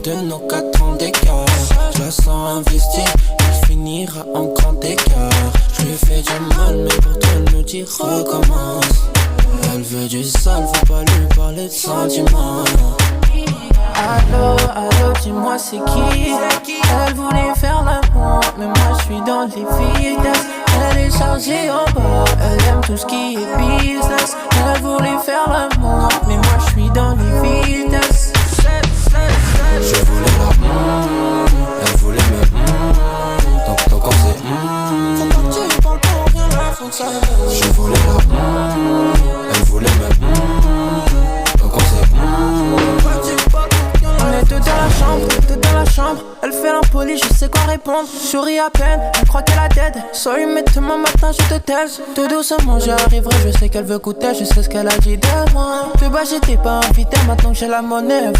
de nos 4 ans d'écart. Je la sens investie, elle finira en grand écart. Je lui fais du mal, mais pourtant elle me dit recommence. Elle veut du sale, faut pas lui parler de sentiments. Allô, allô, dis-moi c'est qui? Elle voulait faire l'amour, mais moi je suis dans les vitesses. Elle est chargée en bas, elle aime tout ce qui est business. Elle voulait faire l'amour, mais moi je suis dans les vitesses. Je voulais la elle voulait me donc on s'est faut pas que tu parles pour rien, la faut que ça. Je voulais la elle voulait me donc on s'est on est tout dans la chambre, elle fait l'impoli, je sais quoi répondre. Souris à peine, elle croit qu'elle a dead. Sorry mais demain matin je te taise. Tout doucement j'arriverai, je sais qu'elle veut goûter, je sais ce qu'elle a dit de moi. De bas j'étais pas invité, maintenant que j'ai la monnaie, elle